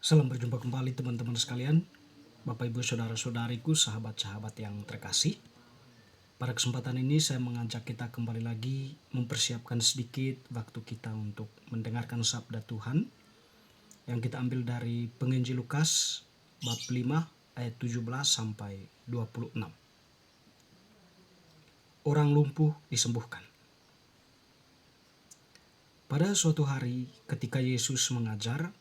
Salam berjumpa kembali teman-teman sekalian, Bapak Ibu Saudara-saudariku, sahabat-sahabat yang terkasih. Pada kesempatan ini saya mengajak kita kembali lagi mempersiapkan sedikit waktu kita untuk mendengarkan sabda Tuhan yang kita ambil dari Penginjil Lukas bab 5 ayat 17 sampai 26. Orang lumpuh disembuhkan. Pada suatu hari ketika Yesus mengajar,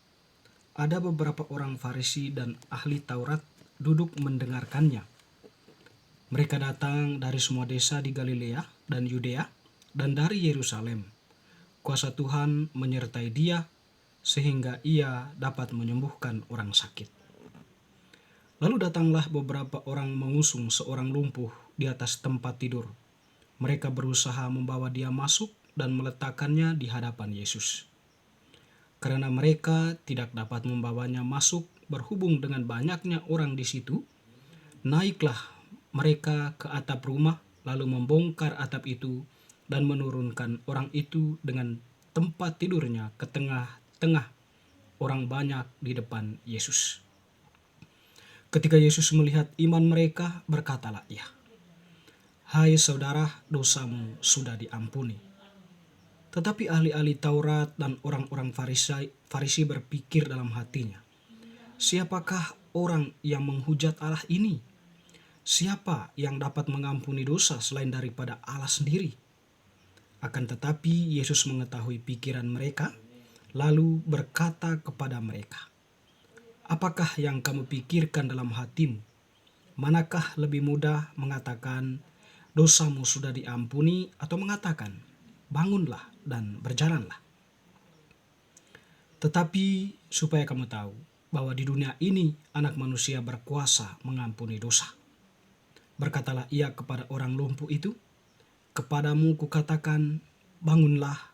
ada beberapa orang Farisi dan ahli Taurat duduk mendengarkannya. Mereka datang dari semua desa di Galilea dan Yudea dan dari Yerusalem. Kuasa Tuhan menyertai dia sehingga ia dapat menyembuhkan orang sakit. Lalu datanglah beberapa orang mengusung seorang lumpuh di atas tempat tidur. Mereka berusaha membawa dia masuk dan meletakkannya di hadapan Yesus. Karena mereka tidak dapat membawanya masuk berhubung dengan banyaknya orang di situ, naiklah mereka ke atap rumah lalu membongkar atap itu dan menurunkan orang itu dengan tempat tidurnya ke tengah-tengah orang banyak di depan Yesus. Ketika Yesus melihat iman mereka, berkatalah ia, "Hai saudara, dosamu sudah diampuni." Tetapi ahli-ahli Taurat dan orang-orang Farisi berpikir dalam hatinya, "Siapakah orang yang menghujat Allah ini? Siapa yang dapat mengampuni dosa selain daripada Allah sendiri?" Akan tetapi Yesus mengetahui pikiran mereka, lalu berkata kepada mereka, "Apakah yang kamu pikirkan dalam hatimu? Manakah lebih mudah mengatakan, 'Dosamu sudah diampuni,' atau mengatakan, 'Bangunlah dan berjalanlah'? Tetapi supaya kamu tahu bahwa di dunia ini Anak Manusia berkuasa mengampuni dosa." Berkatalah ia kepada orang lumpuh itu, "Kepadamu kukatakan, bangunlah,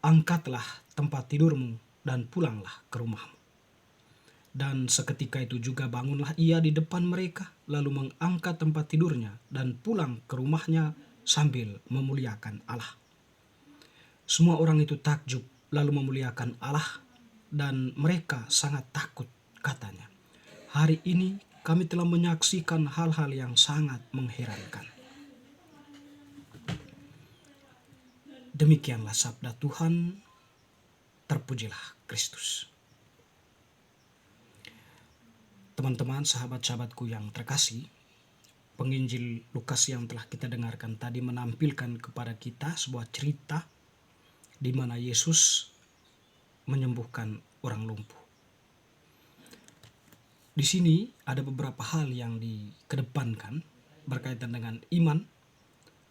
angkatlah tempat tidurmu dan pulanglah ke rumahmu." Dan seketika itu juga bangunlah ia di depan mereka, lalu mengangkat tempat tidurnya dan pulang ke rumahnya sambil memuliakan Allah. Semua orang itu takjub lalu memuliakan Allah, dan mereka sangat takut, katanya, "Hari ini kami telah menyaksikan hal-hal yang sangat mengherankan." Demikianlah sabda Tuhan, terpujilah Kristus. Teman-teman, sahabat-sahabatku yang terkasih, Penginjil Lukas yang telah kita dengarkan tadi menampilkan kepada kita sebuah cerita di mana Yesus menyembuhkan orang lumpuh. Di sini ada beberapa hal yang dikedepankan berkaitan dengan iman,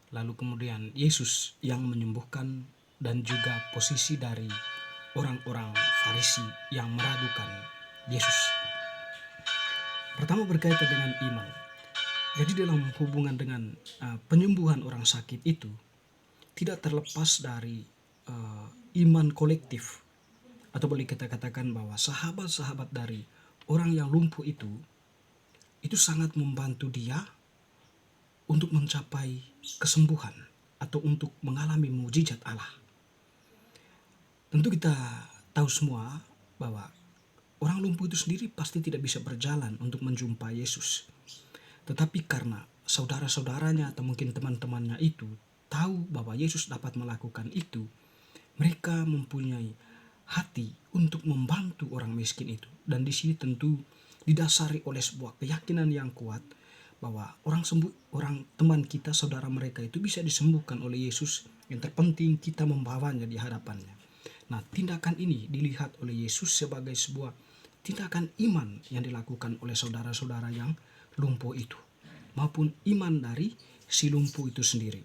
lalu kemudian Yesus yang menyembuhkan, dan juga posisi dari orang-orang Farisi yang meragukan Yesus. Pertama berkaitan dengan iman. Jadi dalam hubungan dengan penyembuhan orang sakit itu tidak terlepas dari iman kolektif, atau boleh kita katakan bahwa sahabat-sahabat dari orang yang lumpuh itu sangat membantu dia untuk mencapai kesembuhan atau untuk mengalami mukjizat Allah. Tentu kita tahu semua bahwa orang lumpuh itu sendiri pasti tidak bisa berjalan untuk menjumpai Yesus. Tetapi karena saudara-saudaranya atau mungkin teman-temannya itu tahu bahwa Yesus dapat melakukan itu, mereka mempunyai hati untuk membantu orang miskin itu. Dan di sini tentu didasari oleh sebuah keyakinan yang kuat bahwa orang teman kita, saudara mereka itu bisa disembuhkan oleh Yesus. Yang terpenting kita membawanya di hadapannya. Nah, tindakan ini dilihat oleh Yesus sebagai sebuah tindakan iman yang dilakukan oleh saudara-saudara yang lumpuh itu, maupun iman dari si lumpuh itu sendiri.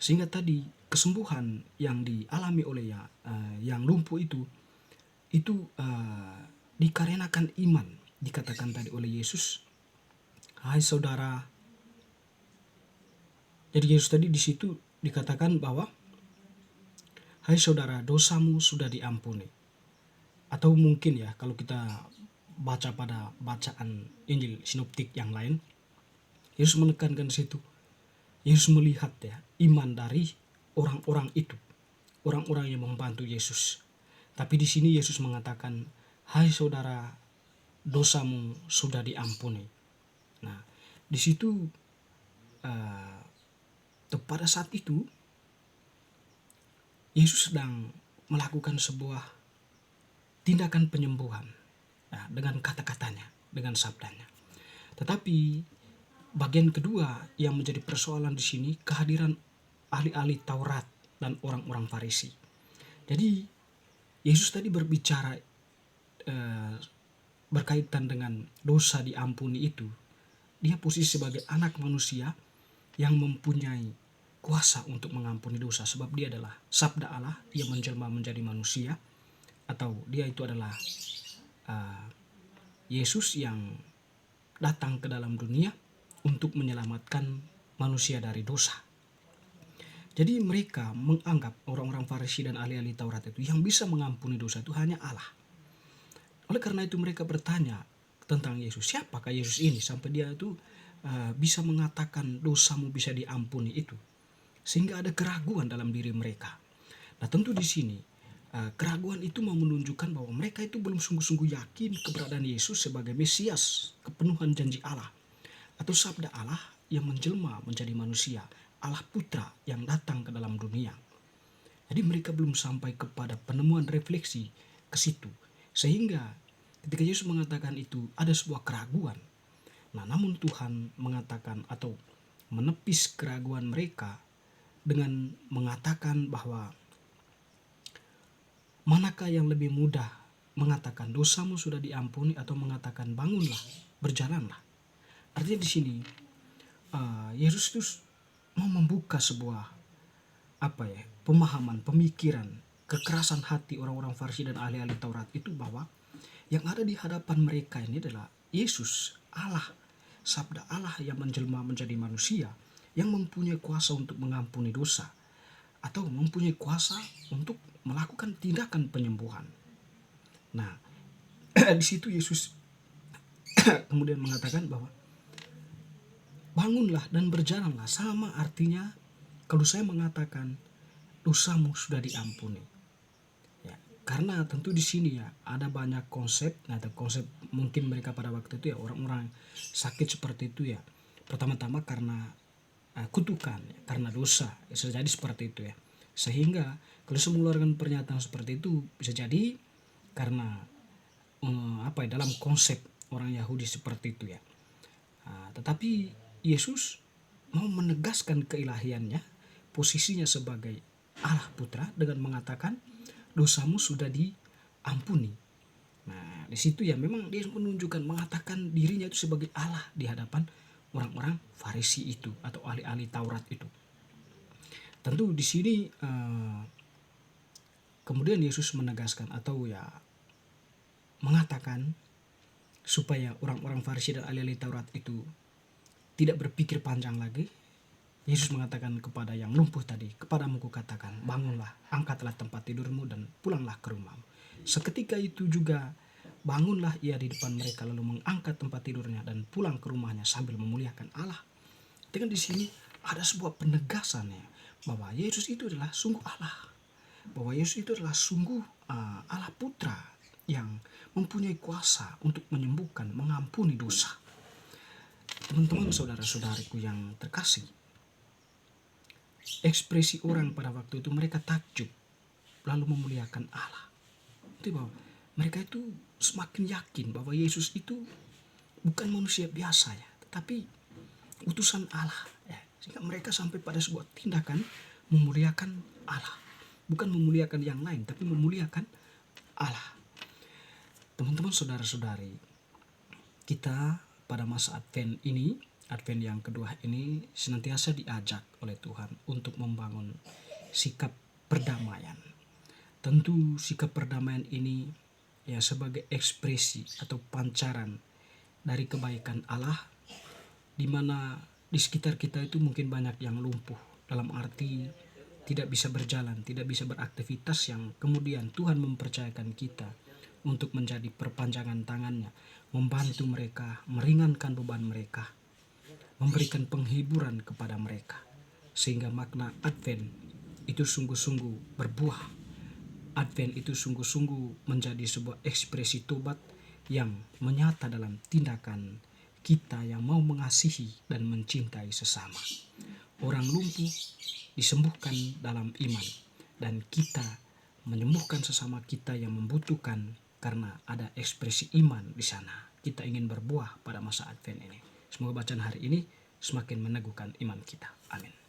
Sehingga tadi kesembuhan yang dialami oleh yang lumpuh itu dikarenakan iman. Dikatakan tadi oleh Yesus, "Hai saudara." Jadi Yesus tadi di situ dikatakan bahwa, "Hai saudara, dosamu sudah diampuni." Atau mungkin ya kalau kita baca pada bacaan Injil sinoptik yang lain, Yesus menekankan situ. Yesus melihat ya iman dari orang-orang itu, orang-orang yang membantu Yesus. Tapi di sini Yesus mengatakan, "Hai saudara, dosamu sudah diampuni. Nah, di situ pada saat itu Yesus sedang melakukan sebuah tindakan penyembuhan, ya, dengan kata-katanya, dengan sabdanya. Tetapi bagian kedua yang menjadi persoalan di sini, kehadiran ahli-ahli Taurat dan orang-orang Farisi. Jadi Yesus tadi berbicara berkaitan dengan dosa diampuni itu. Dia posisi sebagai anak manusia yang mempunyai kuasa untuk mengampuni dosa, sebab dia adalah sabda Allah yang menjelma menjadi manusia, atau dia itu adalah Yesus yang datang ke dalam dunia untuk menyelamatkan manusia dari dosa. Jadi mereka menganggap, orang-orang Farisi dan ahli-ahli Taurat itu, yang bisa mengampuni dosa itu hanya Allah. Oleh karena itu mereka bertanya tentang Yesus, siapakah Yesus ini sampai dia itu bisa mengatakan dosamu bisa diampuni itu, sehingga ada keraguan dalam diri mereka. Nah, tentu di sini keraguan itu mau menunjukkan bahwa mereka itu belum sungguh-sungguh yakin keberadaan Yesus sebagai Mesias, kepenuhan janji Allah, atau sabda Allah yang menjelma menjadi manusia, Allah Putra yang datang ke dalam dunia. Jadi mereka belum sampai kepada penemuan refleksi ke situ, sehingga ketika Yesus mengatakan itu ada sebuah keraguan. Nah, namun Tuhan mengatakan atau menepis keraguan mereka dengan mengatakan bahwa manakah yang lebih mudah, mengatakan dosamu sudah diampuni atau mengatakan bangunlah, berjalanlah. Artinya di sini Yesus itu mau membuka sebuah pemahaman, pemikiran, kekerasan hati orang-orang Farisi dan ahli-ahli Taurat itu, bahwa yang ada di hadapan mereka ini adalah Yesus, Allah, sabda Allah yang menjelma menjadi manusia, yang mempunyai kuasa untuk mengampuni dosa, atau mempunyai kuasa untuk melakukan tindakan penyembuhan. Nah, di situ Yesus kemudian mengatakan bahwa bangunlah dan berjalanlah, sama artinya kalau saya mengatakan dosamu sudah diampuni. Ya, karena tentu di sini ya ada banyak konsep. Nah, konsep mungkin mereka pada waktu itu ya, orang-orang sakit seperti itu ya, pertama-tama karena kutukan, ya, karena dosa, ya, bisa jadi seperti itu ya. Sehingga kalau saya mengeluarkan pernyataan seperti itu, bisa jadi karena dalam konsep orang Yahudi seperti itu ya. Tetapi Yesus mau menegaskan keilahiannya, posisinya sebagai Allah Putra, dengan mengatakan dosamu sudah diampuni. Nah, di situ ya memang dia menunjukkan, mengatakan dirinya itu sebagai Allah di hadapan orang-orang Farisi itu atau ahli-ahli Taurat itu. Tentu di sini kemudian Yesus menegaskan atau ya mengatakan supaya orang-orang Farisi dan ahli-ahli Taurat itu tidak berpikir panjang lagi. Yesus mengatakan kepada yang lumpuh tadi, kepadamu kukatakan, bangunlah, angkatlah tempat tidurmu dan pulanglah ke rumahmu. Seketika itu juga bangunlah ia di depan mereka, lalu mengangkat tempat tidurnya dan pulang ke rumahnya sambil memuliakan Allah. Dengan di sini ada sebuah penegasannya bahwa Yesus itu adalah sungguh Allah, bahwa Yesus itu adalah sungguh Allah Putra yang mempunyai kuasa untuk menyembuhkan, mengampuni dosa. Teman-teman, saudara-saudariku yang terkasih, ekspresi orang pada waktu itu, mereka takjub lalu memuliakan Allah. Itu bahwa mereka itu semakin yakin bahwa Yesus itu bukan manusia biasa ya, tetapi utusan Allah ya. Sehingga mereka sampai pada sebuah tindakan memuliakan Allah, bukan memuliakan yang lain, tapi memuliakan Allah. Teman-teman, saudara-saudari, kita pada masa Advent ini, Advent yang kedua ini, senantiasa diajak oleh Tuhan untuk membangun sikap perdamaian. Tentu sikap perdamaian ini ya sebagai ekspresi atau pancaran dari kebaikan Allah, di mana di sekitar kita itu mungkin banyak yang lumpuh, dalam arti tidak bisa berjalan, tidak bisa beraktivitas, yang kemudian Tuhan mempercayakan kita untuk menjadi perpanjangan tangannya, membantu mereka, meringankan beban mereka, memberikan penghiburan kepada mereka, sehingga makna Advent itu sungguh-sungguh berbuah. Advent itu sungguh-sungguh menjadi sebuah ekspresi tobat yang menyata dalam tindakan kita yang mau mengasihi dan mencintai sesama. Orang lumpuh disembuhkan dalam iman, dan kita menyembuhkan sesama kita yang membutuhkan karena ada ekspresi iman di sana. Kita ingin berbuah pada masa Advent ini. Semoga bacaan hari ini semakin meneguhkan iman kita. Amin.